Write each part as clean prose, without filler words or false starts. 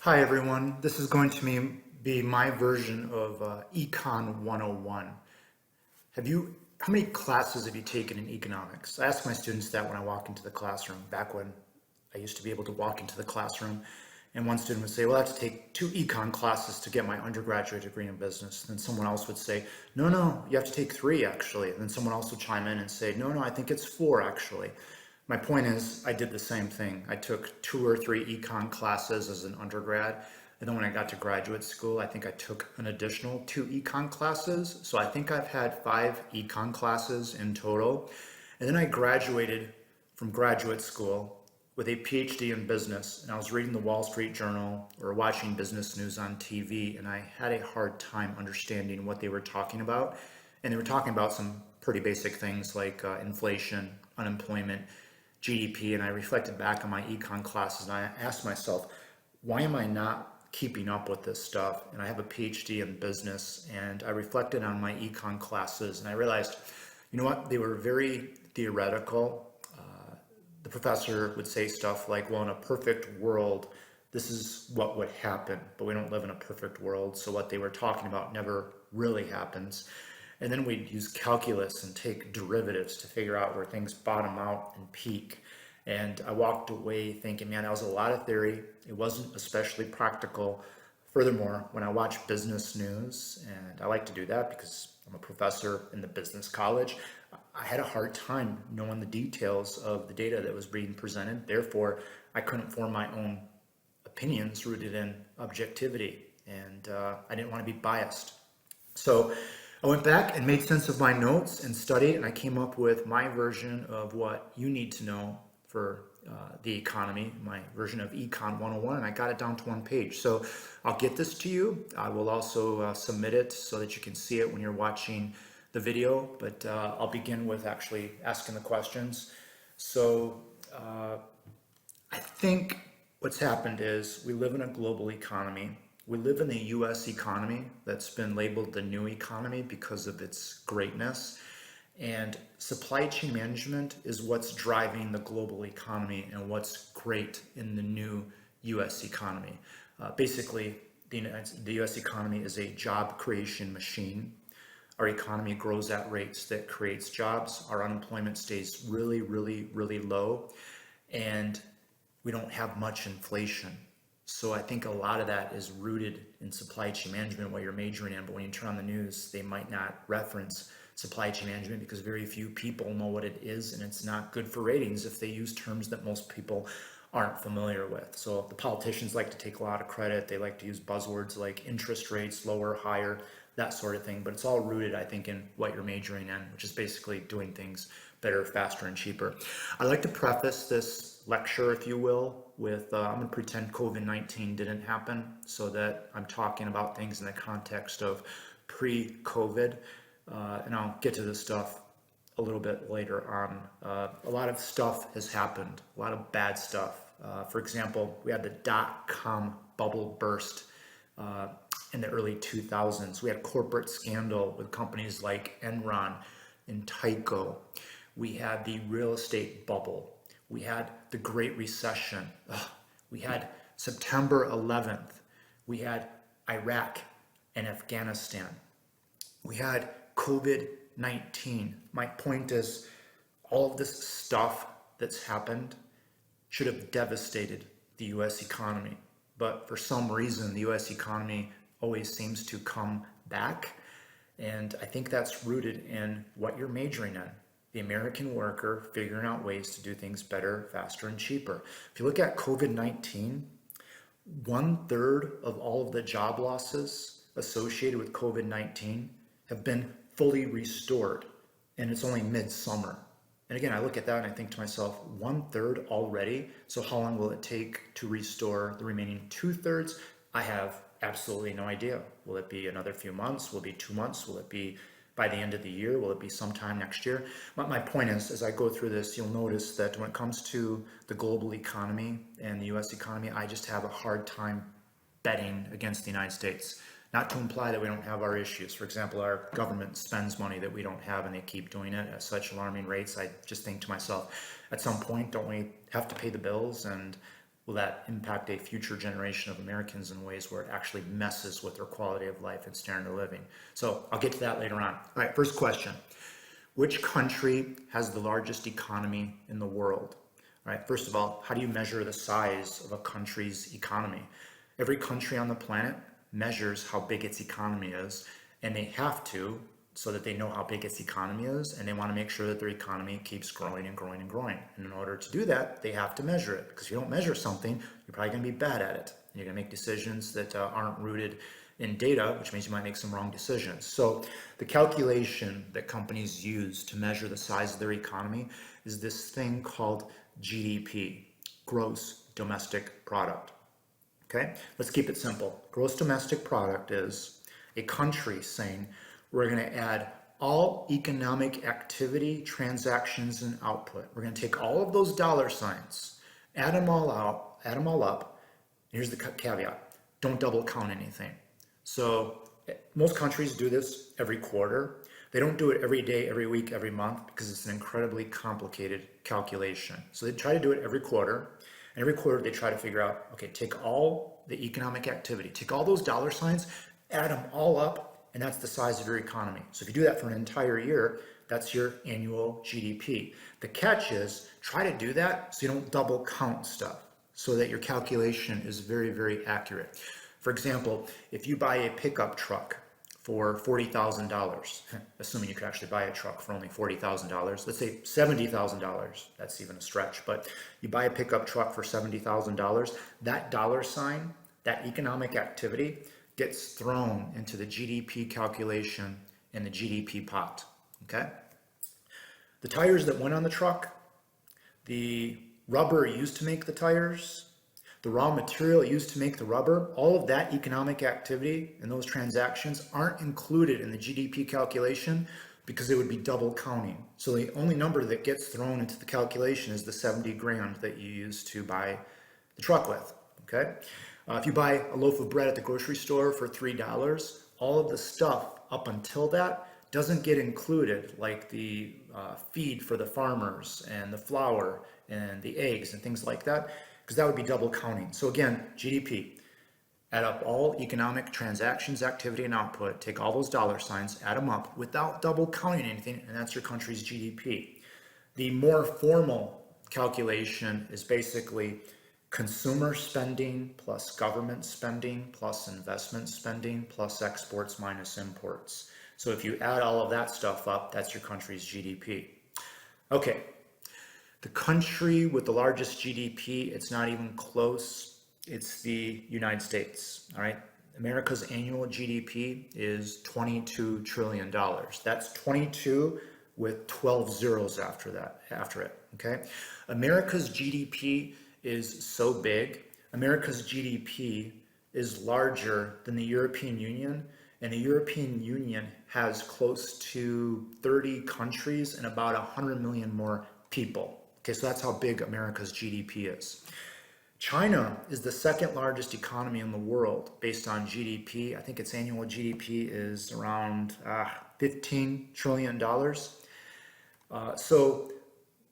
Hi everyone, this is going to be my version of Econ 101. How many classes have you taken in economics? I ask my students that when I walk into the classroom, back when I used to be able to walk into the classroom, and one student would say, well, I have to take 2 econ classes to get my undergraduate degree in business. Then someone else would say, no, you have to take 3 actually. And then someone else would chime in and say, no, I think it's 4 actually. My point is, I did the same thing. I took 2 or 3 econ classes as an undergrad, and then when I got to graduate school, I think I took an additional 2 econ classes. So I think I've had 5 econ classes in total. And then I graduated from graduate school with a PhD in business, and I was reading the Wall Street Journal or watching business news on TV, and I had a hard time understanding what they were talking about. And they were talking about some pretty basic things like inflation, unemployment, GDP, and I reflected back on my econ classes and I asked myself, why am I not keeping up with this stuff? And I have a PhD in business, and I reflected on my econ classes and I realized, you know what, they were very theoretical. The professor would say stuff like, well, in a perfect world, this is what would happen, but we don't live in a perfect world, so what they were talking about never really happens. And then we'd use calculus and take derivatives to figure out where things bottom out and peak. And I walked away thinking, man, that was a lot of theory. It wasn't especially practical. Furthermore, when I watch business news, and I like to do that because I'm a professor in the business college, I had a hard time knowing the details of the data that was being presented. Therefore, I couldn't form my own opinions rooted in objectivity, and I didn't want to be biased. So I went back and made sense of my notes and studied, and I came up with my version of what you need to know for the economy, my version of Econ 101, and I got it down to 1 page. So I'll get this to you. I will also submit it so that you can see it when you're watching the video, but I'll begin with actually asking the questions. So I think what's happened is we live in a global economy. We live in the US economy that's been labeled the new economy because of its greatness. And supply chain management is what's driving the global economy and what's great in the new US economy. Basically, the US economy is a job creation machine. Our economy grows at rates that creates jobs. Our unemployment stays really low. And we don't have much inflation. So I think a lot of that is rooted in supply chain management, what you're majoring in. But when you turn on the news, they might not reference supply chain management because very few people know what it is, and it's not good for ratings if they use terms that most people aren't familiar with. So the politicians like to take a lot of credit. They like to use buzzwords like interest rates, lower, higher, that sort of thing. But it's all rooted, I think, in what you're majoring in, which is basically doing things better, faster, and cheaper. I'd like to preface this lecture, if you will, with I'm going to pretend COVID-19 didn't happen so that I'm talking about things in the context of pre-COVID. And I'll get to this stuff a little bit later on. A lot of stuff has happened, a lot of bad stuff. For example, we had the dot-com bubble burst in the early 2000s. We had corporate scandal with companies like Enron and Tyco. We had the real estate bubble. We had the Great Recession. We had September 11th. We had Iraq and Afghanistan. We had COVID-19. My point is, all of this stuff that's happened should have devastated the US economy. But for some reason, the US economy always seems to come back. And I think that's rooted in what you're majoring in. The American worker figuring out ways to do things better, faster, and cheaper. If you look at COVID-19, 1/3 of all of the job losses associated with COVID-19 have been fully restored, and it's only midsummer. And again, I look at that and I think to myself, 1/3 already? So how long will it take to restore the remaining 2/3? I have absolutely no idea. Will it be another few months? Will it be 2 months? Will it be by the end of the year? Will it be sometime next year? But my point is, as I go through this, you'll notice that when it comes to the global economy and the US economy, I just have a hard time betting against the United States. Not to imply that we don't have our issues. For example, our government spends money that we don't have and they keep doing it at such alarming rates. I just think to myself, at some point, don't we have to pay the bills? And will that impact a future generation of Americans in ways where it actually messes with their quality of life and standard of living? So I'll get to that later on. All right, first question. Which country has the largest economy in the world? All right, first of all, how do you measure the size of a country's economy? Every country on the planet measures how big its economy is, and they have to so that they know how big its economy is, and they want to make sure that their economy keeps growing and growing and growing. And in order to do that, they have to measure it, because if you don't measure something, you're probably going to be bad at it. And you're going to make decisions that aren't rooted in data, which means you might make some wrong decisions. So the calculation that companies use to measure the size of their economy is this thing called GDP, gross domestic product. Okay, let's keep it simple. Gross domestic product is a country saying we're going to add all economic activity, transactions, and output. We're going to take all of those dollar signs, add them all out, add them all up. Here's the caveat: don't double count anything. So most countries do this every quarter. They don't do it every day, every week, every month, because it's an incredibly complicated calculation. So they try to do it every quarter. And every quarter they try to figure out, okay, take all the economic activity, take all those dollar signs, add them all up, and that's the size of your economy. So if you do that for an entire year, that's your annual GDP. The catch is, try to do that so you don't double count stuff, so that your calculation is very, very accurate. For example, if you buy a pickup truck for $40,000, assuming you could actually buy a truck for only $40,000, let's say $70,000, that's even a stretch, but you buy a pickup truck for $70,000, that dollar sign, that economic activity, gets thrown into the GDP calculation in the GDP pot, okay? The tires that went on the truck, the rubber used to make the tires, the raw material used to make the rubber, all of that economic activity and those transactions aren't included in the GDP calculation because it would be double counting. So the only number that gets thrown into the calculation is the 70 grand that you use to buy the truck with, okay? If you buy a loaf of bread at the grocery store for $3, all of the stuff up until that doesn't get included, like the feed for the farmers and the flour and the eggs and things like that, because that would be double counting. So again, GDP, add up all economic transactions, activity, and output, take all those dollar signs, add them up without double counting anything, and that's your country's GDP. The more formal calculation is basically consumer spending plus government spending plus investment spending plus exports minus imports. So if you add all of that stuff up, that's your country's GDP. Okay. The country with the largest GDP, it's not even close. It's the United States, all right? America's annual GDP is $22 trillion. That's 22 with 12 zeros after it, okay? America's GDP is so big. America's GDP is larger than the European Union, and the European Union has close to 30 countries and about 100 million more people. Okay, so that's how big America's GDP is. China is the second largest economy in the world based on GDP. I think its annual GDP is around $15 trillion. So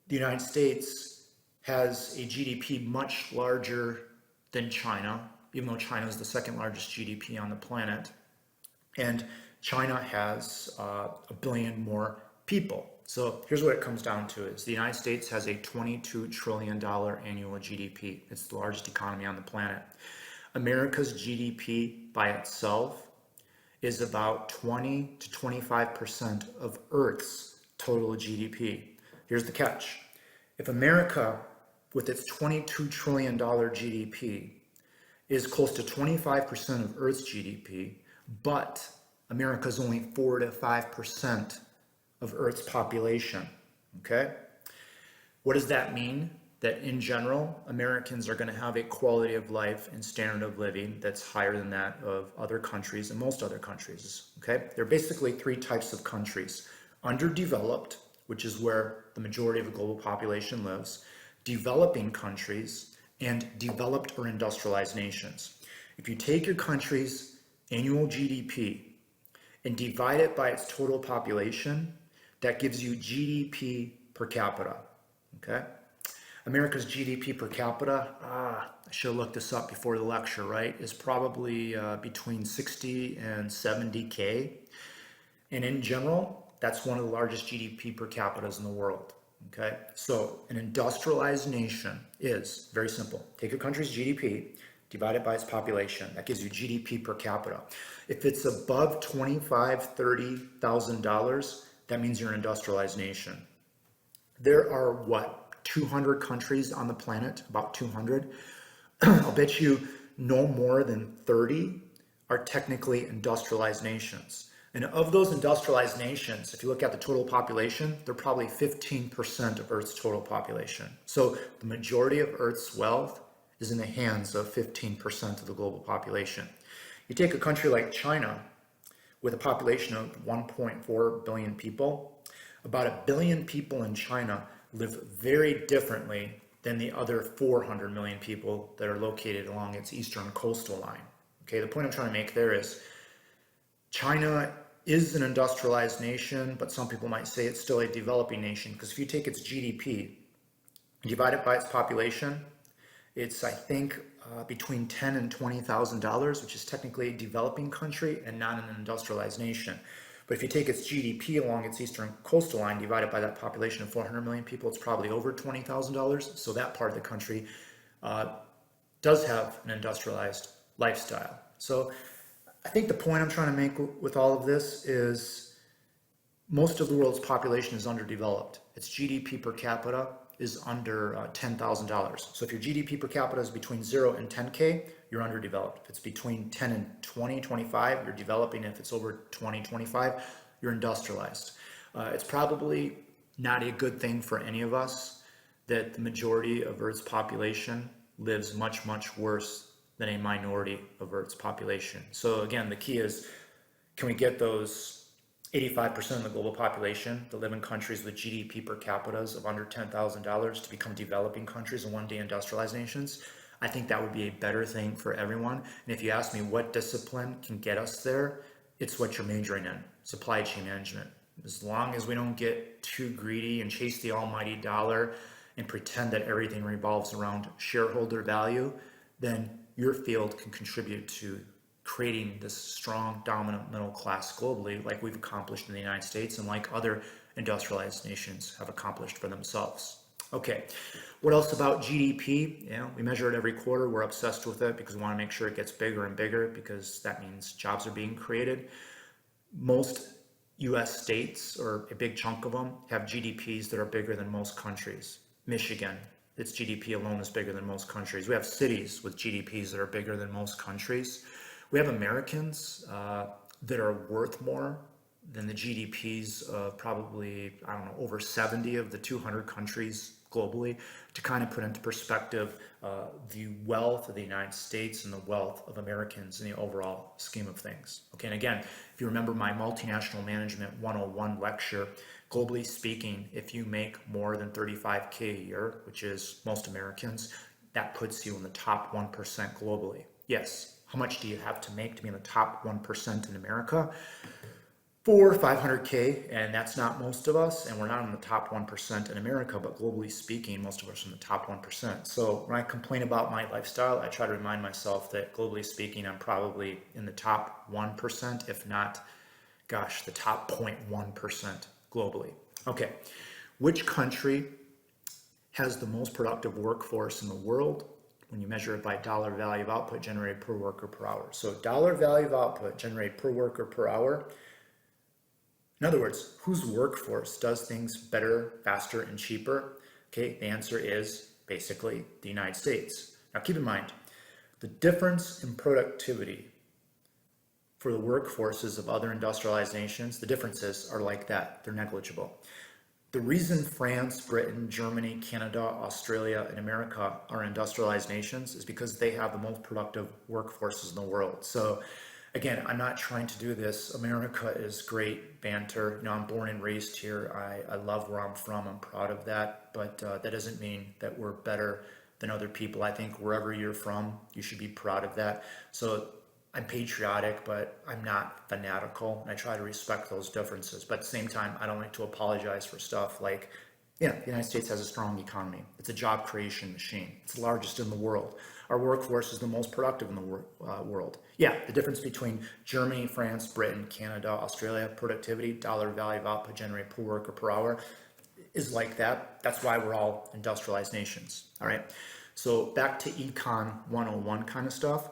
the United States has a GDP much larger than China, even though China is the second largest GDP on the planet. And China has a billion more people. So here's what it comes down to is the United States has a $22 trillion annual GDP. It's the largest economy on the planet. America's GDP by itself is about 20 to 25% of Earth's total GDP. Here's the catch. If America, with its $22 trillion GDP, is close to 25% of Earth's GDP, but America's only 4 to 5% of Earth's population, okay? What does that mean? That in general, Americans are going to have a quality of life and standard of living that's higher than that of other countries and most other countries, okay? There are basically three types of countries: underdeveloped, which is where the majority of the global population lives, developing countries, and developed or industrialized nations. If you take your country's annual GDP and divide it by its total population, that gives you GDP per capita, okay? America's GDP per capita, I should have looked this up before the lecture, right, is probably between 60 and 70K. And in general, that's one of the largest GDP per capitas in the world. Okay, so an industrialized nation is very simple. Take a country's GDP, divide it by its population. That gives you GDP per capita. If it's above $25,000, $30,000, that means you're an industrialized nation. There are what, 200 countries on the planet, about 200. I'll bet you no more than 30 are technically industrialized nations. And of those industrialized nations, if you look at the total population, they're probably 15% of Earth's total population. So the majority of Earth's wealth is in the hands of 15% of the global population. You take a country like China with a population of 1.4 billion people, about 1 billion people in China live very differently than the other 400 million people that are located along its eastern coastal line. Okay, the point I'm trying to make there is China is an industrialized nation, but some people might say it's still a developing nation, because if you take its GDP and divide it by its population, it's, I think, between $10,000 and $20,000, which is technically a developing country and not an industrialized nation. But if you take its GDP along its eastern coastal line, divide it by that population of 400 million people, it's probably over $20,000. So that part of the country does have an industrialized lifestyle. So I think the point I'm trying to make with all of this is most of the world's population is underdeveloped. Its GDP per capita is under $10,000. So if your GDP per capita is between 0 and 10K, you're underdeveloped. If it's between 10 and 20, 25, you're developing. If it's over 20, 25, you're industrialized. It's probably not a good thing for any of us that the majority of Earth's population lives much, much worse than a minority of Earth's population. So again, the key is, can we get those 85% of the global population that live in countries with GDP per capitas of under $10,000 to become developing countries and one day industrialized nations? I think that would be a better thing for everyone. And if you ask me what discipline can get us there, it's what you're majoring in, supply chain management. As long as we don't get too greedy and chase the almighty dollar and pretend that everything revolves around shareholder value, then your field can contribute to creating this strong, dominant middle class globally, like we've accomplished in the United States and like other industrialized nations have accomplished for themselves. Okay, what else about GDP? You know, we measure it every quarter. We're obsessed with it because we want to make sure it gets bigger and bigger, because that means jobs are being created. Most US states, or a big chunk of them, have GDPs that are bigger than most countries. Michigan, its GDP alone is bigger than most countries. We have cities with GDPs that are bigger than most countries. We have Americans that are worth more than the GDPs of probably, I don't know, over 70 of the 200 countries globally, to kind of put into perspective the wealth of the United States and the wealth of Americans in the overall scheme of things. Okay, and again, if you remember my Multinational Management 101 lecture, globally speaking, if you make more than 35K a year, which is most Americans, that puts you in the top 1% globally. Yes. How much do you have to make to be in the top 1% in America? 400, 500K, and that's not most of us, and we're not in the top 1% in America, but globally speaking, most of us are in the top 1%. So when I complain about my lifestyle, I try to remind myself that globally speaking, I'm probably in the top 1%, if not, gosh, the top 0.1% globally. Okay, which country has the most productive workforce in the world when you measure it by dollar value of output generated per worker per hour? So dollar value of output generated per worker per hour. In other words, whose workforce does things better, faster, and cheaper? Okay, the answer is basically the United States. Now keep in mind, the difference in productivity for the workforces of other industrialized nations, the differences are like that. They're negligible. The reason France, Britain, Germany, Canada, Australia, and America are industrialized nations is because they have the most productive workforces in the world. So again, I'm not trying to do this. America is great banter. You know, I'm born and raised here. I love where I'm from. I'm proud of that. But that doesn't mean that we're better than other people. I think wherever you're from, you should be proud of that. So I'm patriotic, but I'm not fanatical, and I try to respect those differences. But at the same time, I don't like to apologize for stuff like Yeah, the United States has a strong economy. It's a job creation machine. It's the largest in the world. Our workforce is the most productive in the world. Yeah, the difference between Germany, France, Britain, Canada, Australia, productivity, dollar value of output generated per worker per hour is like that. That's why we're all industrialized nations. All right. So back to Econ 101 kind of stuff.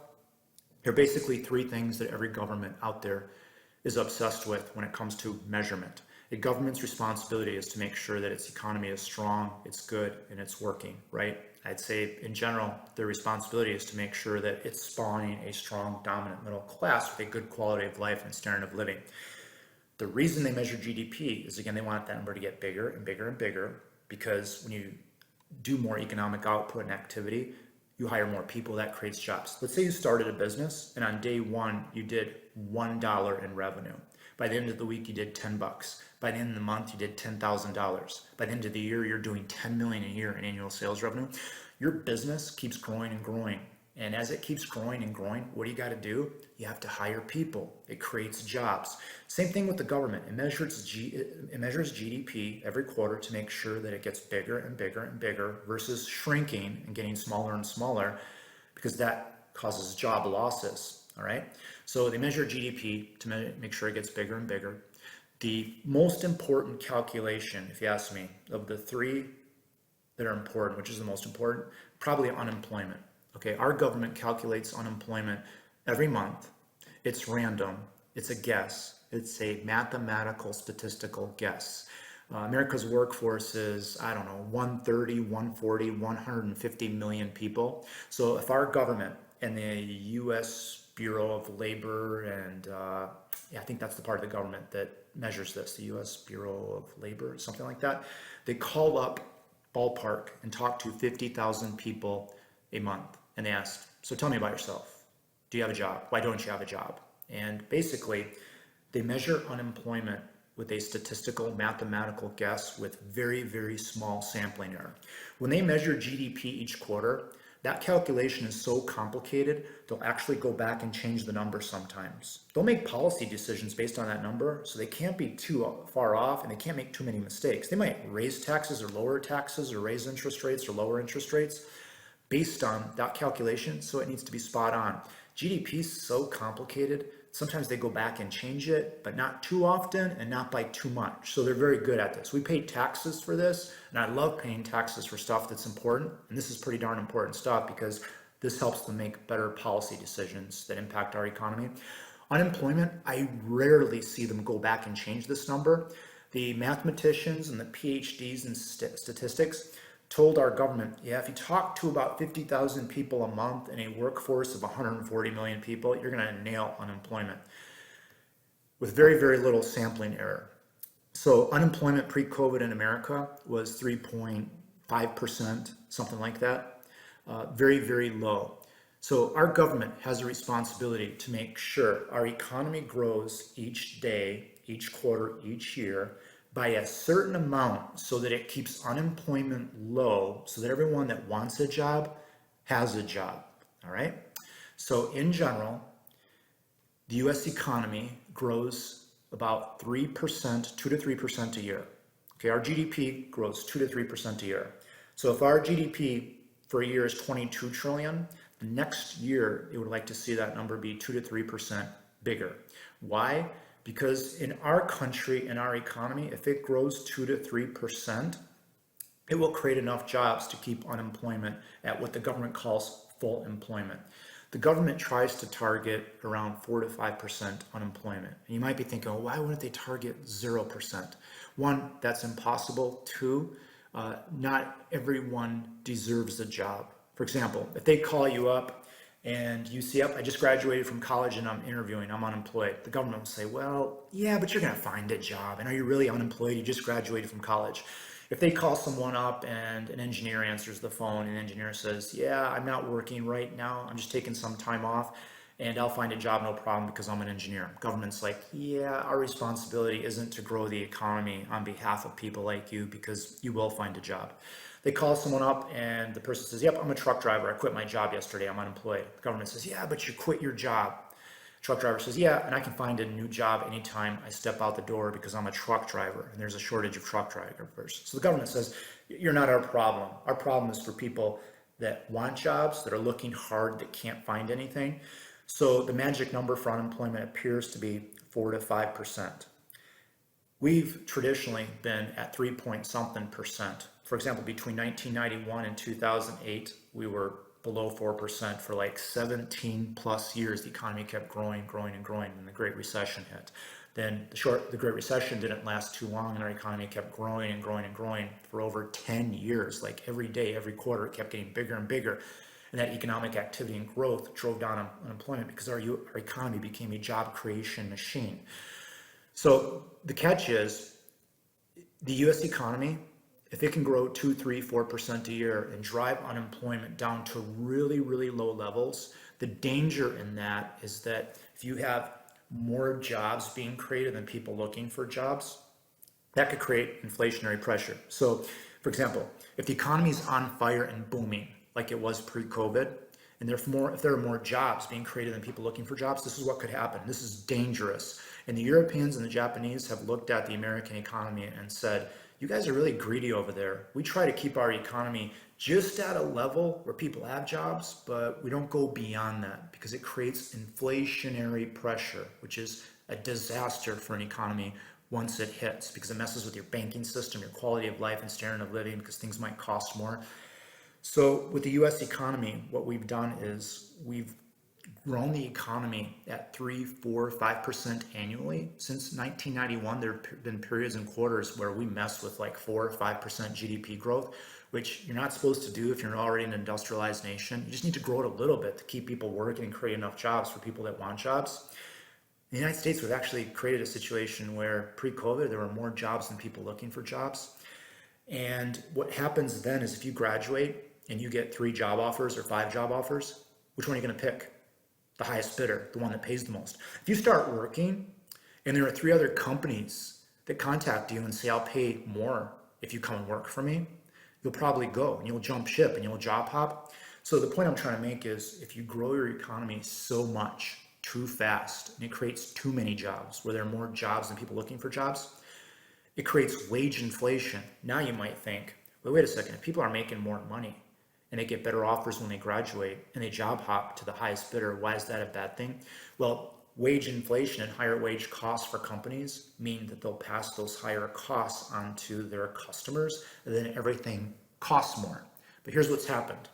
There are basically three things that every government out there is obsessed with when it comes to measurement. A government's responsibility is to make sure that its economy is strong, it's good, and it's working, right? I'd say in general, their responsibility is to make sure that it's spawning a strong, dominant middle class with a good quality of life and standard of living. The reason they measure GDP is, again, they want that number to get bigger and bigger and bigger, because when you do more economic output and activity, you hire more people, that creates jobs. Let's say you started a business and on day one, you did $1 in revenue. By the end of the week, you did 10 bucks. By the end of the month, you did $10,000. By the end of the year, you're doing 10 million a year in annual sales revenue. Your business keeps growing and growing. And as it keeps growing and growing, what do you got to do? You have to hire people. It creates jobs. Same thing with the government. It measures GDP every quarter to make sure that it gets bigger and bigger and bigger versus shrinking and getting smaller and smaller, because that causes job losses. All right. So they measure GDP to make sure it gets bigger and bigger. The most important calculation, if you ask me, of the three that are important, which is the most important, probably unemployment. Okay, our government calculates unemployment every month. It's random. It's a guess. It's a mathematical, statistical guess. America's workforce is, I don't know, 130, 140, 150 million people. So if our government and the U.S. Bureau of Labor and I think that's the part of the government that measures this, the U.S. Bureau of Labor, something like that, they call up ballpark and talk to 50,000 people a month. And they asked, so tell me about yourself. Do you have a job? Why don't you have a job? And basically, they measure unemployment with a statistical mathematical guess with very, very small sampling error. When they measure GDP each quarter, that calculation is so complicated, they'll actually go back and change the number sometimes. They'll make policy decisions based on that number, so they can't be too far off and they can't make too many mistakes. They might raise taxes or lower taxes or raise interest rates or lower interest rates based on that calculation, so it needs to be spot on. GDP is so complicated, sometimes they go back and change it, but not too often and not by too much. So they're very good at this. We pay taxes for this, and I love paying taxes for stuff that's important. And this is pretty darn important stuff because this helps them make better policy decisions that impact our economy. Unemployment, I rarely see them go back and change this number. The mathematicians and the PhDs in statistics told our government, yeah, if you talk to about 50,000 people a month in a workforce of 140 million people, you're going to nail unemployment with very, very little sampling error. So unemployment pre-COVID in America was 3.5%, something like that. Very, very low. So our government has a responsibility to make sure our economy grows each day, each quarter, each year, by a certain amount so that it keeps unemployment low, so that everyone that wants a job has a job, all right? So in general, the US economy grows about 3%, 2 to 3% a year. Okay, our GDP grows 2 to 3% a year. So if our GDP for a year is 22 trillion, the next year it would like to see that number be 2 to 3% bigger. Why? Because in our country, in our economy, if it grows 2 to 3%, it will create enough jobs to keep unemployment at what the government calls full employment. The government tries to target around 4 to 5% unemployment. And you might be thinking, well, why wouldn't they target 0%? One, that's impossible. Two, not everyone deserves a job. For example, if they call you up and you see, I just graduated from college and I'm interviewing, I'm unemployed. The government will say, well, yeah, but you're going to find a job. And are you really unemployed? You just graduated from college. If they call someone up and an engineer answers the phone and the engineer says, yeah, I'm not working right now, I'm just taking some time off and I'll find a job, no problem, because I'm an engineer. Government's like, yeah, our responsibility isn't to grow the economy on behalf of people like you because you will find a job. They call someone up and the person says, yep, I'm a truck driver. I quit my job yesterday. I'm unemployed. The government says, yeah, but you quit your job. Truck driver says, yeah, and I can find a new job anytime I step out the door because I'm a truck driver and there's a shortage of truck drivers. So the government says, you're not our problem. Our problem is for people that want jobs, that are looking hard, that can't find anything. So the magic number for unemployment appears to be 4 to 5%. We've traditionally been at 3 point something percent. For example, between 1991 and 2008, we were below 4% for like 17 plus years. The economy kept growing, growing, and growing, and the Great Recession hit. Then the Great Recession didn't last too long, and our economy kept growing and growing and growing for over 10 years. Like every day, every quarter, it kept getting bigger and bigger. And that economic activity and growth drove down unemployment because our economy became a job creation machine. So the catch is the US economy, if it can grow 2, 3, 4% a year and drive unemployment down to really, really low levels, the danger in that is that if you have more jobs being created than people looking for jobs, that could create inflationary pressure. So, for example, if the economy is on fire and booming like it was pre-COVID, and if there are more jobs being created than people looking for jobs, this is what could happen. This is dangerous. And the Europeans and the Japanese have looked at the American economy and said, you guys are really greedy over there. We try to keep our economy just at a level where people have jobs, but we don't go beyond that because it creates inflationary pressure, which is a disaster for an economy once it hits, because it messes with your banking system, your quality of life and standard of living, because things might cost more. So with the US economy, what we've done is we've grown the economy at 3, 4, 5% annually. Since 1991, there have been periods and quarters where we mess with like 4 or 5% GDP growth, which you're not supposed to do if you're already an industrialized nation. You just need to grow it a little bit to keep people working and create enough jobs for people that want jobs. In the United States, we've actually created a situation where pre-COVID, there were more jobs than people looking for jobs. And what happens then is if you graduate and you get 3 job offers or 5 job offers, which one are you going to pick? The highest bidder, the one that pays the most. If you start working and there are 3 other companies that contact you and say, I'll pay more if you come and work for me, you'll probably go and you'll jump ship and you'll job hop. So the point I'm trying to make is if you grow your economy so much too fast and it creates too many jobs where there are more jobs than people looking for jobs, it creates wage inflation. Now you might think, well, wait a second, if people are making more money and they get better offers when they graduate and they job hop to the highest bidder, why is that a bad thing? Well, wage inflation and higher wage costs for companies mean that they'll pass those higher costs onto their customers, and then everything costs more. But here's what's happened.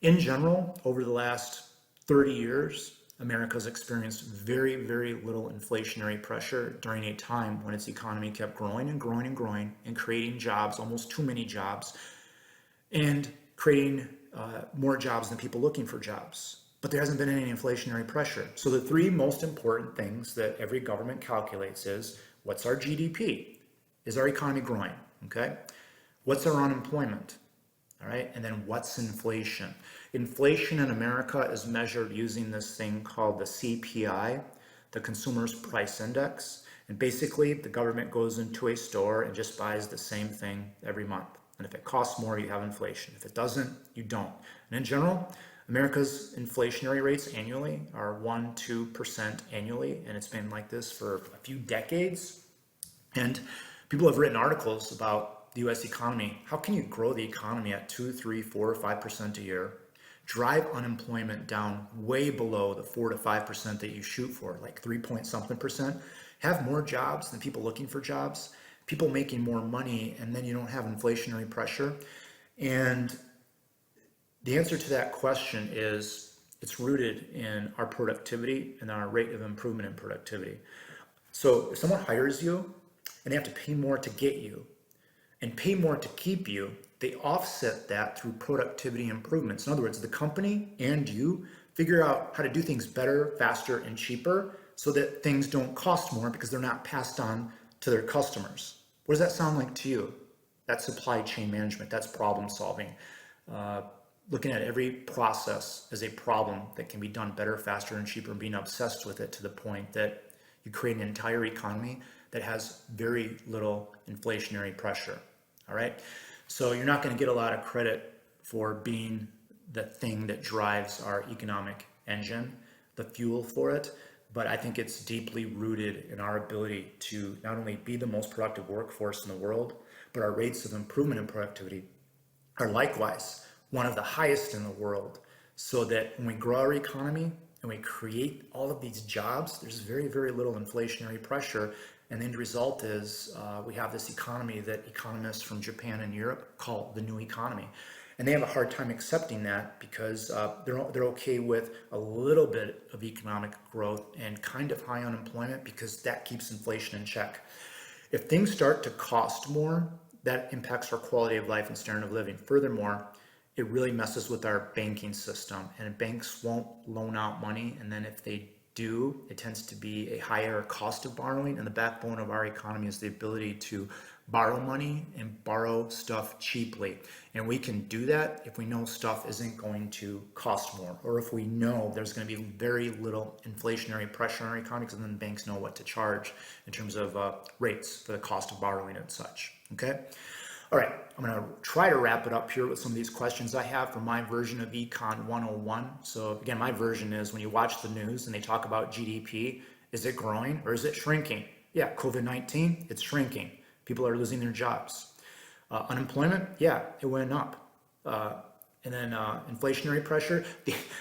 In general, over the last 30 years, America's experienced very, very little inflationary pressure during a time when its economy kept growing and growing and growing and creating jobs, almost too many jobs, and creating more jobs than people looking for jobs. But there hasn't been any inflationary pressure. So the 3 most important things that every government calculates is, what's our GDP? Is our economy growing? Okay. What's our unemployment? All right. And then what's inflation? Inflation in America is measured using this thing called the CPI, the Consumer's Price Index. And basically the government goes into a store and just buys the same thing every month. And if it costs more, you have inflation. If it doesn't, you don't. And in general, America's inflationary rates annually are 1, 2% annually. And it's been like this for a few decades. And people have written articles about the US economy. How can you grow the economy at 2, 3, 4, 5% a year, drive unemployment down way below the 4 to 5% that you shoot for, like 3 point something percent, have more jobs than people looking for jobs, people making more money, and then you don't have inflationary pressure? And the answer to that question is it's rooted in our productivity and our rate of improvement in productivity. So if someone hires you and they have to pay more to get you and pay more to keep you, they offset that through productivity improvements. In other words, the company and you figure out how to do things better, faster, and cheaper so that things don't cost more because they're not passed on to their customers. What does that sound like to you? That's supply chain management. That's problem solving. Looking at every process as a problem that can be done better, faster, and cheaper, and being obsessed with it to the point that you create an entire economy that has very little inflationary pressure. All right. So you're not going to get a lot of credit for being the thing that drives our economic engine, the fuel for it. but I think it's deeply rooted in our ability to not only be the most productive workforce in the world, but our rates of improvement in productivity are likewise one of the highest in the world. So that when we grow our economy and we create all of these jobs, there's very, very little inflationary pressure. And the end result is we have this economy that economists from Japan and Europe call the new economy. And they have a hard time accepting that because they're okay with a little bit of economic growth and kind of high unemployment because that keeps inflation in check. If things start to cost more, that impacts our quality of life and standard of living. Furthermore, it really messes with our banking system, and banks won't loan out money, and then if they do, it tends to be a higher cost of borrowing, and the backbone of our economy is the ability to borrow money and borrow stuff cheaply. And we can do that if we know stuff isn't going to cost more, or if we know there's going to be very little inflationary pressure on our economy, because then banks know what to charge in terms of rates for the cost of borrowing and such. Okay? All right, I'm going to try to wrap it up here with some of these questions I have from my version of Econ 101. So again, my version is when you watch the news and they talk about GDP, is it growing or is it shrinking? Yeah, COVID-19, it's shrinking. People are losing their jobs. Unemployment, yeah, it went up. And then inflationary pressure.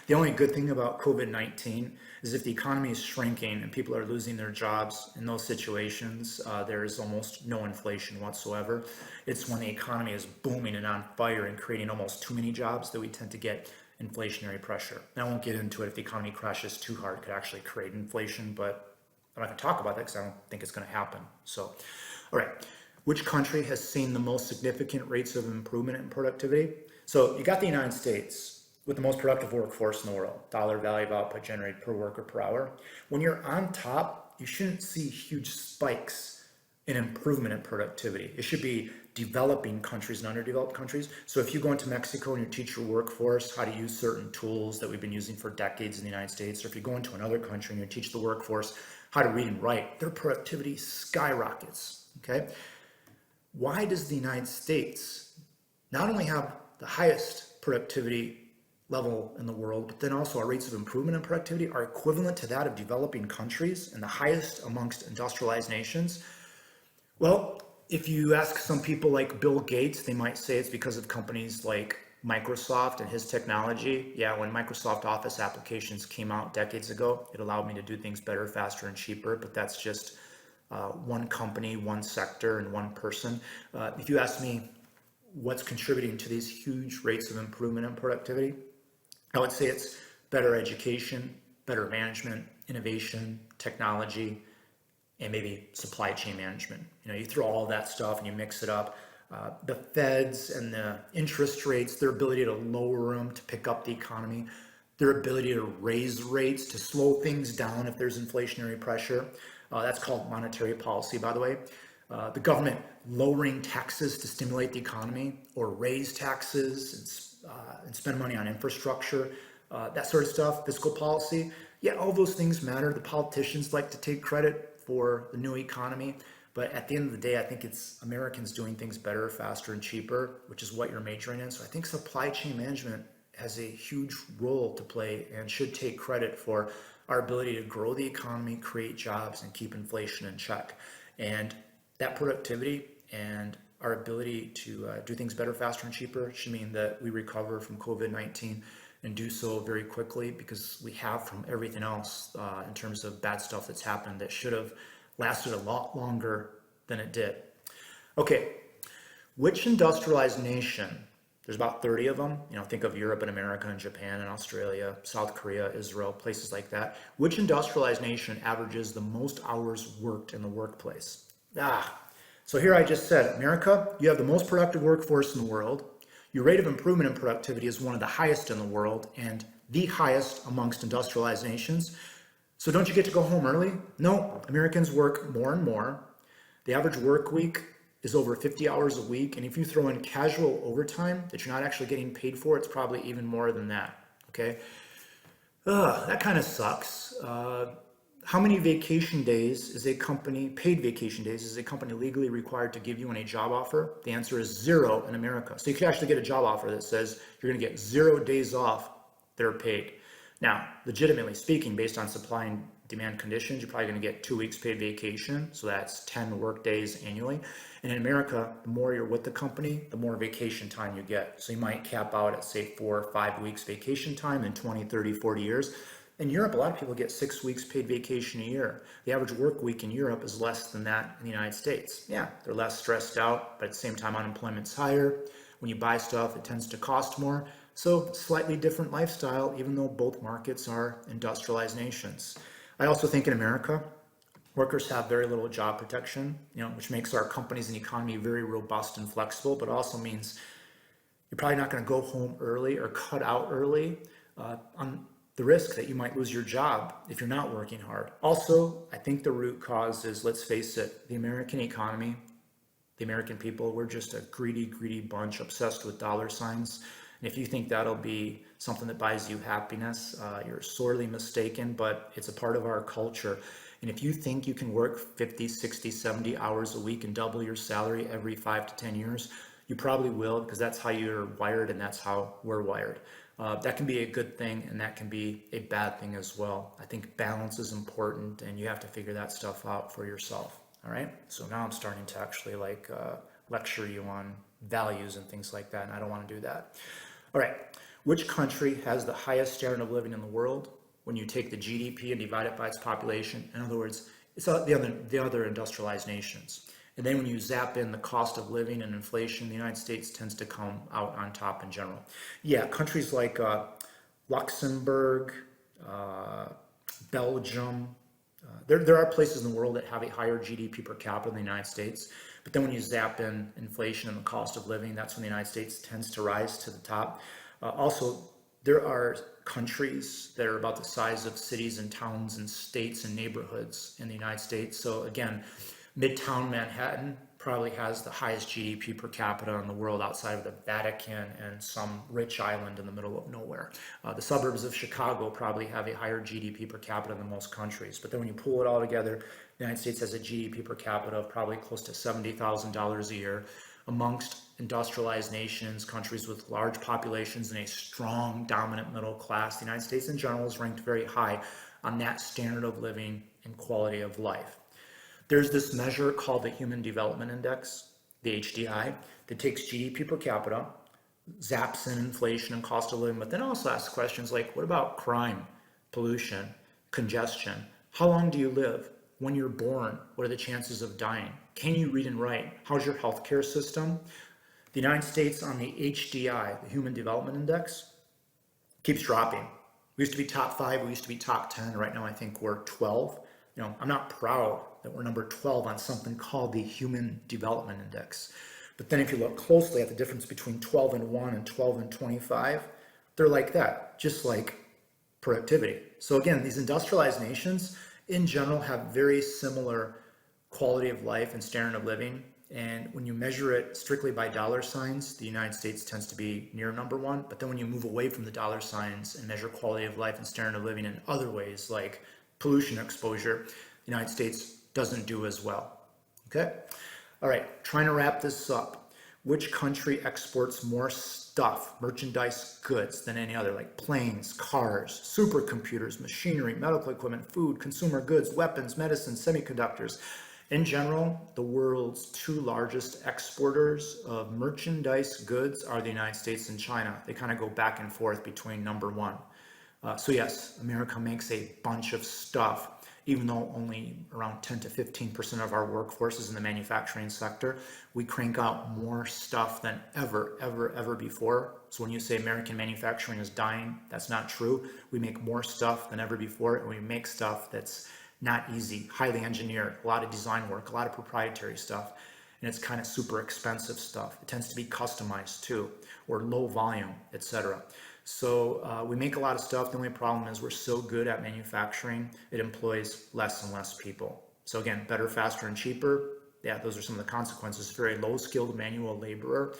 The only good thing about COVID-19 is if the economy is shrinking and people are losing their jobs in those situations, there is almost no inflation whatsoever. It's when the economy is booming and on fire and creating almost too many jobs that we tend to get inflationary pressure. And I won't get into it if the economy crashes too hard, it could actually create inflation, but I'm not going to talk about that because I don't think it's going to happen. So, all right. Which country has seen the most significant rates of improvement in productivity? So you got the United States with the most productive workforce in the world, dollar value of output generated per worker per hour. When you're on top, you shouldn't see huge spikes in improvement in productivity. It should be developing countries and underdeveloped countries. So if you go into Mexico and you teach your workforce how to use certain tools that we've been using for decades in the United States, or if you go into another country and you teach the workforce how to read and write, their productivity skyrockets, okay? Why does the United States not only have the highest productivity level in the world, but then also our rates of improvement in productivity are equivalent to that of developing countries and the highest amongst industrialized nations? Well, if you ask some people like Bill Gates, they might say it's because of companies like Microsoft and his technology. Yeah, when Microsoft Office applications came out decades ago, it allowed me to do things better, faster, and cheaper, but that's just one company, one sector, and one person. If you ask me what's contributing to these huge rates of improvement in productivity, I would say it's better education, better management, innovation, technology, and maybe supply chain management. You know, you throw all that stuff and you mix it up. The feds and the interest rates, their ability to lower them to pick up the economy, their ability to raise rates to slow things down if there's inflationary pressure. That's called monetary policy, by the way. The government lowering taxes to stimulate the economy, or raise taxes and spend money on infrastructure, that sort of stuff, fiscal policy. Yeah, all those things matter. The politicians like to take credit for the new economy, but at the end of the day, I think it's Americans doing things better, faster, and cheaper, which is what you're majoring in. So I think supply chain management has a huge role to play and should take credit for our ability to grow the economy, create jobs, and keep inflation in check. And that productivity and our ability to do things better, faster, and cheaper should mean that we recover from COVID-19 and do so very quickly, because we have from everything else in terms of bad stuff that's happened that should have lasted a lot longer than it did. Okay, which industrialized nation, there's about 30 of them, you know, think of Europe and America and Japan and Australia, South Korea, Israel, places like that. Which industrialized nation averages the most hours worked in the workplace? So here I just said, America, you have the most productive workforce in the world. Your rate of improvement in productivity is one of the highest in the world and the highest amongst industrialized nations. So don't you get to go home early? No, Americans work more and more. The average work week is over 50 hours a week. And if you throw in casual overtime that you're not actually getting paid for, it's probably even more than that, okay? That kind of sucks. How many vacation days is a company, paid vacation days, is a company legally required to give you in a job offer? The answer is 0 in America. So you could actually get a job offer that says you're going to get 0 days off that are paid. Now, legitimately speaking, based on supply and demand conditions, you're probably going to get 2 weeks paid vacation. So that's 10 work days annually. And in America, the more you're with the company, the more vacation time you get. So you might cap out at, say, 4 or 5 weeks vacation time in 20, 30, 40 years. In Europe, a lot of people get 6 weeks paid vacation a year. The average work week in Europe is less than that in the United States. Yeah, they're less stressed out, but at the same time, unemployment's higher. When you buy stuff, it tends to cost more. So slightly different lifestyle, even though both markets are industrialized nations. I also think in America, workers have very little job protection, which makes our companies and economy very robust and flexible, but also means you're probably not going to go home early or cut out early on the risk that you might lose your job if you're not working hard. Also, I think the root cause is, let's face it, the American economy, the American people, we're just a greedy, greedy bunch obsessed with dollar signs. And if you think that'll be something that buys you happiness, you're sorely mistaken, but it's a part of our culture. And if you think you can work 50, 60, 70 hours a week and double your salary every 5 to 10 years, you probably will, because that's how you're wired and that's how we're wired. That can be a good thing and that can be a bad thing as well. I think balance is important and you have to figure that stuff out for yourself. All right. So now I'm starting to actually lecture you on values and things like that. And I don't want to do that. All right. Which country has the highest standard of living in the world when you take the GDP and divide it by its population? In other words, it's the other industrialized nations. And then when you zap in the cost of living and inflation, the United States tends to come out on top in general. Yeah, countries like Luxembourg, Belgium, there are places in the world that have a higher GDP per capita than the United States. But then when you zap in inflation and the cost of living, that's when the United States tends to rise to the top. Also, there are countries that are about the size of cities and towns and states and neighborhoods in the United States. So again, Midtown Manhattan probably has the highest GDP per capita in the world outside of the Vatican and some rich island in the middle of nowhere. The suburbs of Chicago probably have a higher GDP per capita than most countries. But then when you pull it all together, the United States has a GDP per capita of probably close to $70,000 a year. Amongst industrialized nations, countries with large populations and a strong dominant middle class, the United States in general is ranked very high on that standard of living and quality of life. There's this measure called the Human Development Index, the HDI, that takes GDP per capita, zaps in inflation and cost of living, but then also asks questions like, what about crime, pollution, congestion? How long do you live? When you're born, what are the chances of dying? Can you read and write? How's your healthcare system? The United States on the HDI, the Human Development Index, keeps dropping. We used to be top 5, we used to be top 10. Right now I think we're 12. I'm not proud that we're number 12 on something called the Human Development Index. But then if you look closely at the difference between 12 and 1 and 12 and 25, they're like that, just like productivity. So again, these industrialized nations in general have very similar quality of life and standard of living. And when you measure it strictly by dollar signs, the United States tends to be near number 1. But then when you move away from the dollar signs and measure quality of life and standard of living in other ways, like pollution exposure, the United States doesn't do as well. Okay? All right, trying to wrap this up. Which country exports more stuff, merchandise goods, than any other, like planes, cars, supercomputers, machinery, medical equipment, food, consumer goods, weapons, medicines, semiconductors? In general, the world's 2 largest exporters of merchandise goods are the United States and China. They kind of go back and forth between number 1. So yes, America makes a bunch of stuff, even though only around 10 to 15% of our workforce is in the manufacturing sector. We crank out more stuff than ever before. So when you say American manufacturing is dying, that's not true. We make more stuff than ever before, and we make stuff that's not easy, highly engineered, a lot of design work, a lot of proprietary stuff, and it's kind of super expensive stuff. It tends to be customized too, or low volume, etc. So we make a lot of stuff. The only problem is we're so good at manufacturing, it employs less and less people. So again, better, faster, and cheaper. Yeah, those are some of the consequences. Very low-skilled manual laborer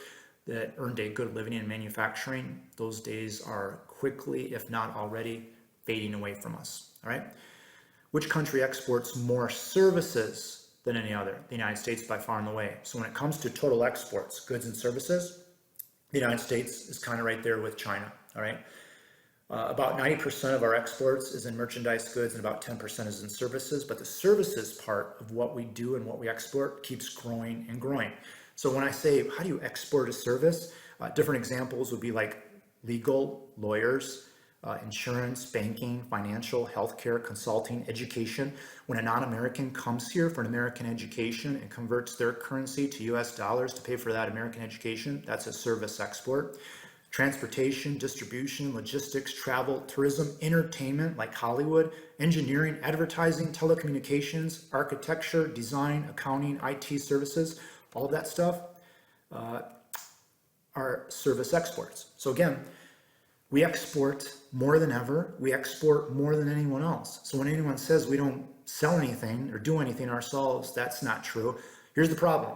that earned a good living in manufacturing, those days are quickly, if not already, fading away from us. All right. Which country exports more services than any other? The United States by far and away. So when it comes to total exports, goods and services, the United States is kind of right there with China. All right. About 90% of our exports is in merchandise goods and about 10% is in services, but the services part of what we do and what we export keeps growing and growing. So when I say, how do you export a service? Different examples would be like legal, lawyers, insurance, banking, financial, healthcare, consulting, education. When a non-American comes here for an American education and converts their currency to US dollars to pay for that American education, that's a service export. Transportation, distribution, logistics, travel, tourism, entertainment like Hollywood, engineering, advertising, telecommunications, architecture, design, accounting, IT services, all of that stuff are service exports. So again, we export more than ever. We export more than anyone else. So when anyone says we don't sell anything or do anything ourselves, that's not true. Here's the problem.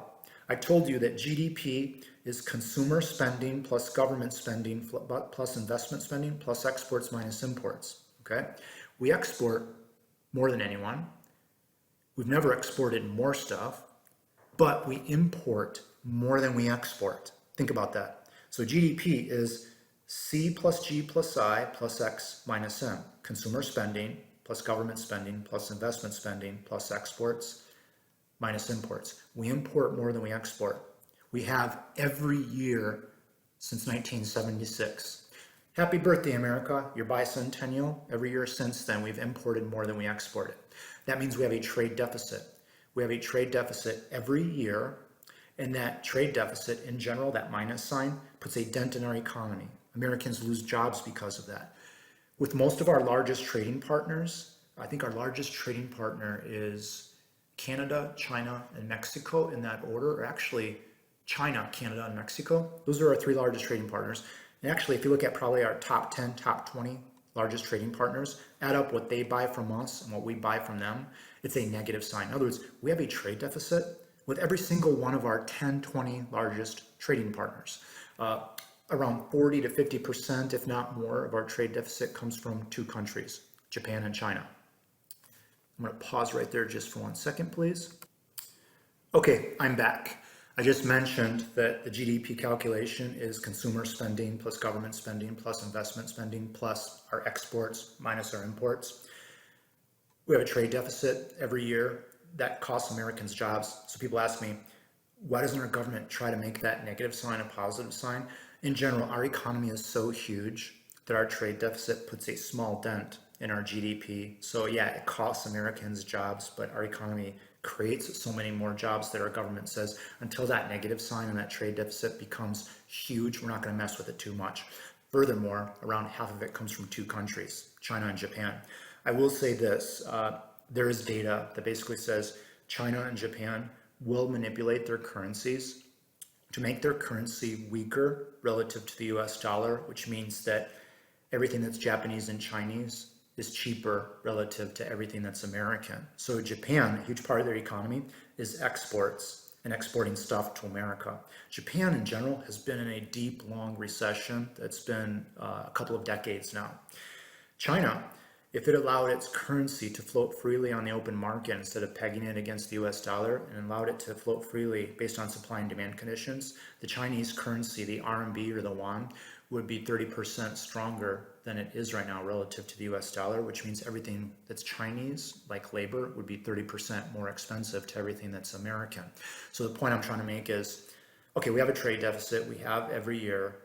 I told you that GDP is consumer spending plus government spending plus investment spending plus exports minus imports, okay? We export more than anyone. We've never exported more stuff, but we import more than we export. Think about that. So GDP is C plus G plus I plus X minus M. Consumer spending plus government spending plus investment spending plus exports minus imports. We import more than we export. We have every year since 1976. Happy birthday, America, your bicentennial. Every year since then, we've imported more than we exported. That means we have a trade deficit. We have a trade deficit every year, and that trade deficit in general, that minus sign, puts a dent in our economy. Americans lose jobs because of that. With most of our largest trading partners, I think our largest trading partner is Canada, China, and Mexico in that order, or actually China, Canada, and Mexico. Those are our three largest trading partners. And actually, if you look at probably our top 10, top 20 largest trading partners, add up what they buy from us and what we buy from them, it's a negative sign. In other words, we have a trade deficit with every single one of our 10, 20 largest trading partners. Around 40 to 50%, if not more, of our trade deficit comes from two countries, Japan and China. I'm going to pause right there just for 1 second, please. Okay, I'm back. I just mentioned that the GDP calculation is consumer spending plus government spending plus investment spending plus our exports minus our imports. We have a trade deficit every year that costs Americans jobs. So people ask me, why doesn't our government try to make that negative sign a positive sign? In general, our economy is so huge that our trade deficit puts a small dent in our GDP. So yeah, it costs Americans jobs, but our economy creates so many more jobs that our government says until that negative sign and that trade deficit becomes huge, we're not going to mess with it too much. Furthermore, around half of it comes from two countries, China and Japan. I will say this, there is data that basically says China and Japan will manipulate their currencies to make their currency weaker relative to the US dollar, which means that everything that's Japanese and Chinese is cheaper relative to everything that's American. So Japan, a huge part of their economy is exports and exporting stuff to America. Japan in general has been in a deep, long recession that's been a couple of decades now. China, if it allowed its currency to float freely on the open market instead of pegging it against the US dollar and allowed it to float freely based on supply and demand conditions, the Chinese currency, the RMB or the yuan, would be 30% stronger than it is right now relative to the US dollar, which means everything that's Chinese, like labor, would be 30% more expensive to everything that's American. So the point I'm trying to make is, okay, we have a trade deficit, we have every year.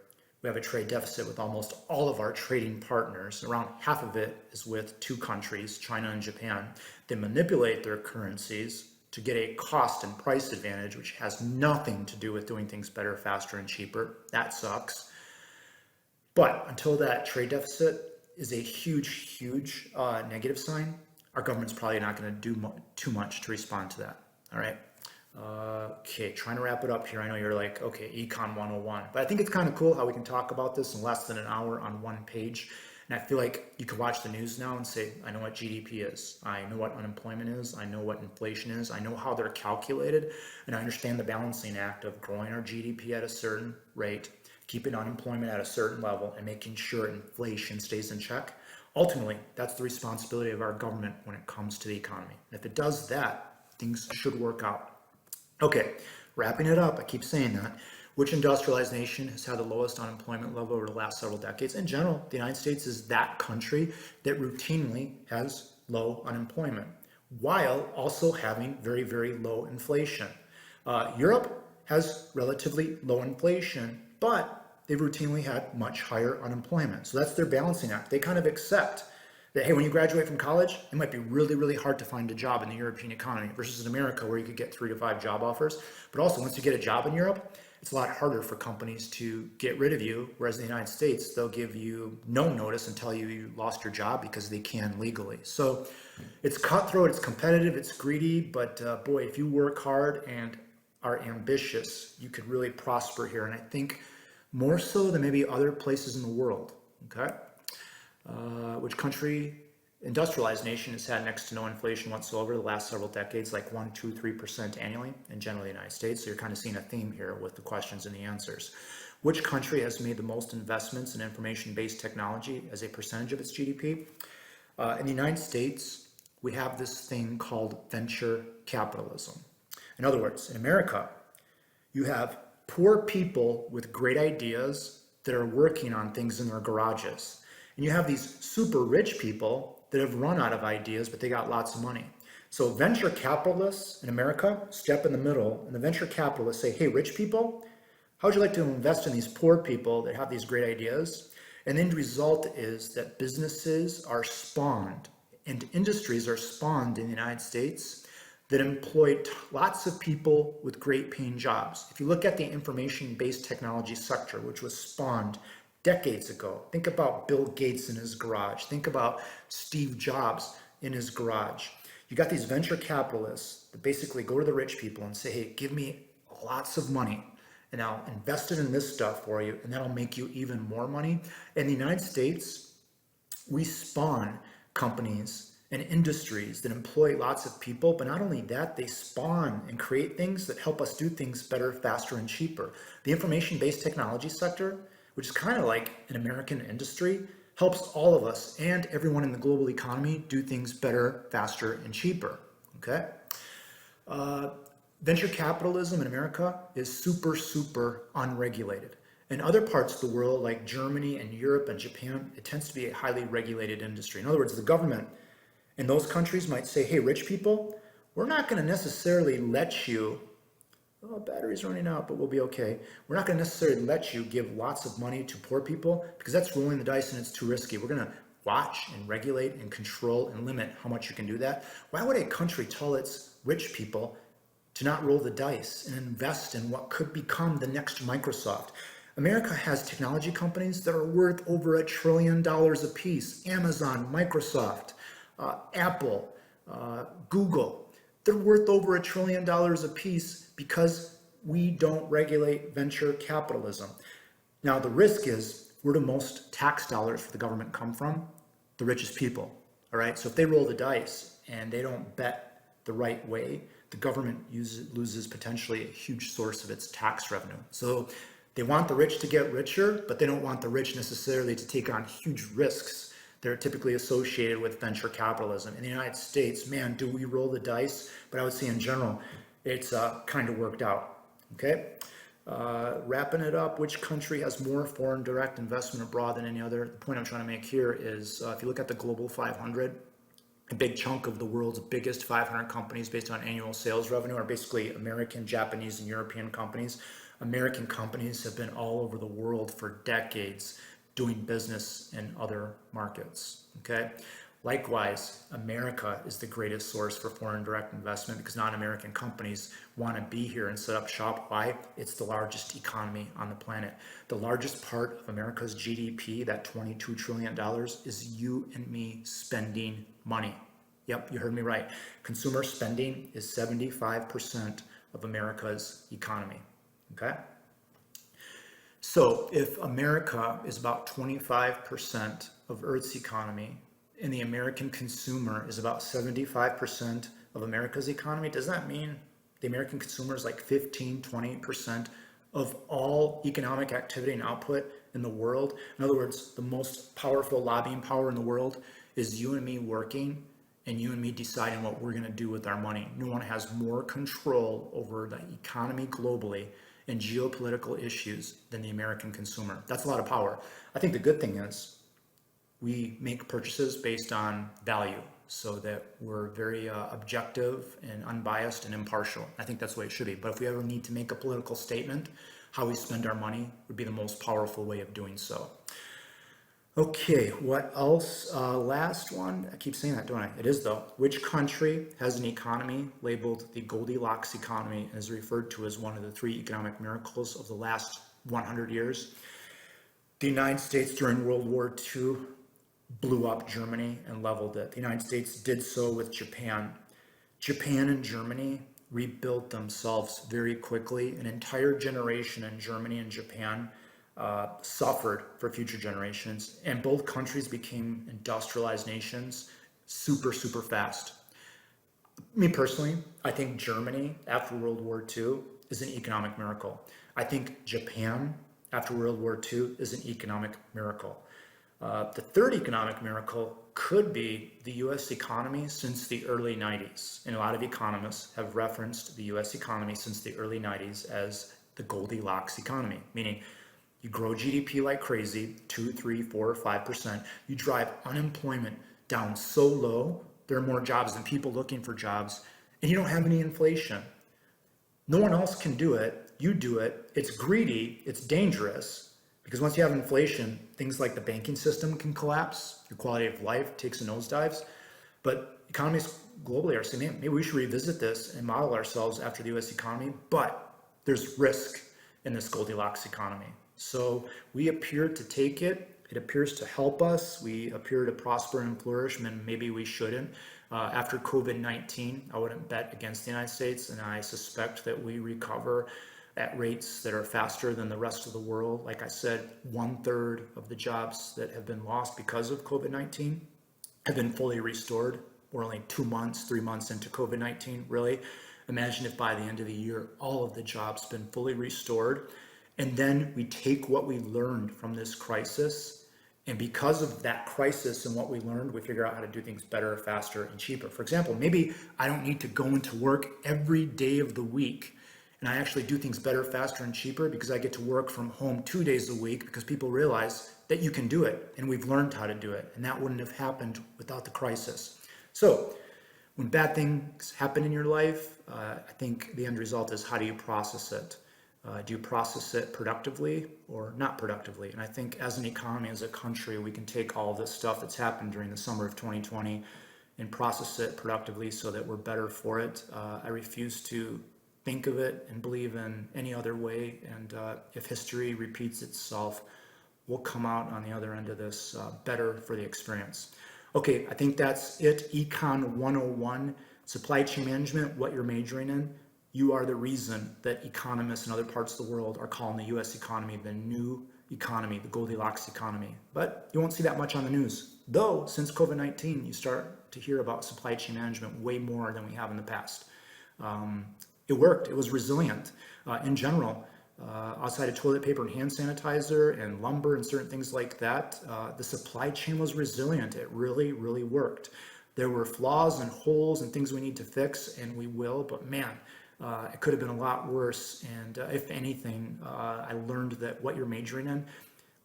We have a trade deficit with almost all of our trading partners. Around half of it is with two countries, China and Japan. They manipulate their currencies to get a cost and price advantage, which has nothing to do with doing things better, faster, and cheaper. That sucks. But until that trade deficit is a huge, huge negative sign, our government's probably not going to do too much to respond to that. All right. Okay, trying to wrap it up here. I know you're like, okay, Econ 101, but I think it's kind of cool how we can talk about this in less than an hour on one page. And I feel like you could watch the news now and say, I know what GDP is. I know what unemployment is. I know what inflation is. I know how they're calculated. And I understand the balancing act of growing our GDP at a certain rate, keeping unemployment at a certain level, and making sure inflation stays in check. Ultimately, that's the responsibility of our government when it comes to the economy. And if it does that, things should work out. Okay, wrapping it up, I keep saying that. Which industrialized nation has had the lowest unemployment level over the last several decades? In general, the United States is that country that routinely has low unemployment, while also having very, very low inflation. Europe has relatively low inflation, but they've routinely had much higher unemployment. So that's their balancing act. They kind of accept that, hey, when you graduate from college, it might be really, really hard to find a job in the European economy versus in America where you could get 3 to 5 job offers. But also, once you get a job in Europe, it's a lot harder for companies to get rid of you, whereas in the United States, they'll give you no notice and tell you you lost your job because they can legally. So it's cutthroat, it's competitive, it's greedy, but boy, if you work hard and are ambitious, you could really prosper here. And I think more so than maybe other places in the world, okay? Which country, industrialized nation, has had next to no inflation whatsoever the last several decades, like 1, 2, 3% annually, and generally the United States. So you're kind of seeing a theme here with the questions and the answers. Which country has made the most investments in information-based technology as a percentage of its GDP? In the United States, we have this thing called venture capitalism. In other words, in America, you have poor people with great ideas that are working on things in their garages. And you have these super rich people that have run out of ideas, but they got lots of money. So venture capitalists in America step in the middle, and the venture capitalists say, hey, rich people, how would you like to invest in these poor people that have these great ideas? And the end result is that businesses are spawned and industries are spawned in the United States that employ lots of people with great paying jobs. If you look at the information-based technology sector, which was spawned decades ago, think about Bill Gates in his garage. Think about Steve Jobs in his garage. You got these venture capitalists that basically go to the rich people and say, hey, give me lots of money and I'll invest it in this stuff for you, and that'll make you even more money. In the United States, we spawn companies and industries that employ lots of people, but not only that, they spawn and create things that help us do things better, faster, and cheaper. The information-based technology sector, which is kind of like an American industry, helps all of us and everyone in the global economy do things better, faster, and cheaper, okay? Venture capitalism in America is super, super unregulated. In other parts of the world, like Germany and Europe and Japan, it tends to be a highly regulated industry. In other words, the government in those countries might say, hey, rich people, we're not going to necessarily let you, oh, battery's running out, but we'll be okay. We're not going to necessarily let you give lots of money to poor people because that's rolling the dice and it's too risky. We're going to watch and regulate and control and limit how much you can do that. Why would a country tell its rich people to not roll the dice and invest in what could become the next Microsoft? America has technology companies that are worth over $1 trillion apiece. Amazon, Microsoft, Apple, Google. They're worth over $1 trillion apiece because we don't regulate venture capitalism. Now, the risk is, where do most tax dollars for the government come from? The richest people, all right? So if they roll the dice and they don't bet the right way, the government loses potentially a huge source of its tax revenue. So they want the rich to get richer, but they don't want the rich necessarily to take on huge risks that are typically associated with venture capitalism. In the United States, man, do we roll the dice? But I would say in general, it's kind of worked out, okay? Wrapping it up, which country has more foreign direct investment abroad than any other? The point I'm trying to make here is if you look at the Global 500, a big chunk of the world's biggest 500 companies based on annual sales revenue are basically American, Japanese, and European companies. American companies have been all over the world for decades doing business in other markets, okay? Likewise, America is the greatest source for foreign direct investment because non-American companies want to be here and set up shop. Why? It's the largest economy on the planet. The largest part of America's GDP, that $22 trillion, is you and me spending money. Yep, you heard me right. Consumer spending is 75% of America's economy, okay? So if America is about 25% of Earth's economy, and the American consumer is about 75% of America's economy, does that mean the American consumer is like 15, 20% of all economic activity and output in the world? In other words, the most powerful lobbying power in the world is you and me working and you and me deciding what we're going to do with our money. No one has more control over the economy globally in geopolitical issues than the American consumer. That's a lot of power. I think the good thing is we make purchases based on value so that we're very objective and unbiased and impartial. I think that's the way it should be. But if we ever need to make a political statement, how we spend our money would be the most powerful way of doing so. Okay, what else? Last one. I keep saying that, don't I? It is though. Which country has an economy labeled the Goldilocks Economy and is referred to as one of the 3 economic miracles of the last 100 years? The United States during World War II blew up Germany and leveled it. The United States did so with Japan. Japan and Germany rebuilt themselves very quickly. An entire generation in Germany and Japan suffered for future generations, and both countries became industrialized nations super, super fast. Me personally, I think Germany after World War II is an economic miracle. I think Japan after World War II is an economic miracle. The third economic miracle could be the US economy since the early 90s. And a lot of economists have referenced the US economy since the early 90s as the Goldilocks economy, meaning you grow GDP like crazy, 2, 3, 4, 5%. You drive unemployment down so low, there are more jobs than people looking for jobs, and you don't have any inflation. No one else can do it. You do it. It's greedy. It's dangerous because once you have inflation, things like the banking system can collapse. Your quality of life takes a nosedive. But economists globally are saying, maybe we should revisit this and model ourselves after the US economy. But there's risk in this Goldilocks economy. So we appear to take it. It appears to help us. We appear to prosper and flourish, and maybe we shouldn't. After COVID-19, I wouldn't bet against the United States, and I suspect that we recover at rates that are faster than the rest of the world. Like I said, 1/3 of the jobs that have been lost because of COVID-19 have been fully restored. We're only 2 months, 3 months into COVID-19, really. Imagine if by the end of the year, all of the jobs have been fully restored. And then we take what we learned from this crisis, and because of that crisis and what we learned, we figure out how to do things better, faster, and cheaper. For example, maybe I don't need to go into work every day of the week, and I actually do things better, faster, and cheaper because I get to work from home 2 days a week because people realize that you can do it, and we've learned how to do it, and that wouldn't have happened without the crisis. So when bad things happen in your life, I think the end result is how do you process it? Do you process it productively or not productively? And I think as an economy, as a country, we can take all this stuff that's happened during the summer of 2020 and process it productively so that we're better for it. I refuse to think of it and believe in any other way. And if history repeats itself, we'll come out on the other end of this better for the experience. Okay, I think that's it. Econ 101, supply chain management, what you're majoring in. You are the reason that economists in other parts of the world are calling the US economy the new economy, the Goldilocks economy. But you won't see that much on the news. Though, since COVID-19, you start to hear about supply chain management way more than we have in the past. It worked. It was resilient. In general, outside of toilet paper and hand sanitizer and lumber and certain things like that, the supply chain was resilient. It really, really worked. There were flaws and holes and things we need to fix, and we will, but man, it could have been a lot worse. And if anything, I learned that what you're majoring in,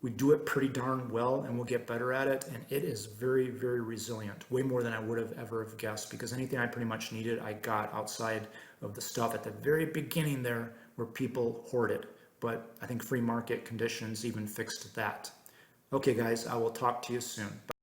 we do it pretty darn well and we'll get better at it. And it is very, very resilient, way more than I would have ever have guessed, because anything I pretty much needed, I got outside of the stuff at the very beginning there where people hoarded. But I think free market conditions even fixed that. Okay, guys, I will talk to you soon. Bye.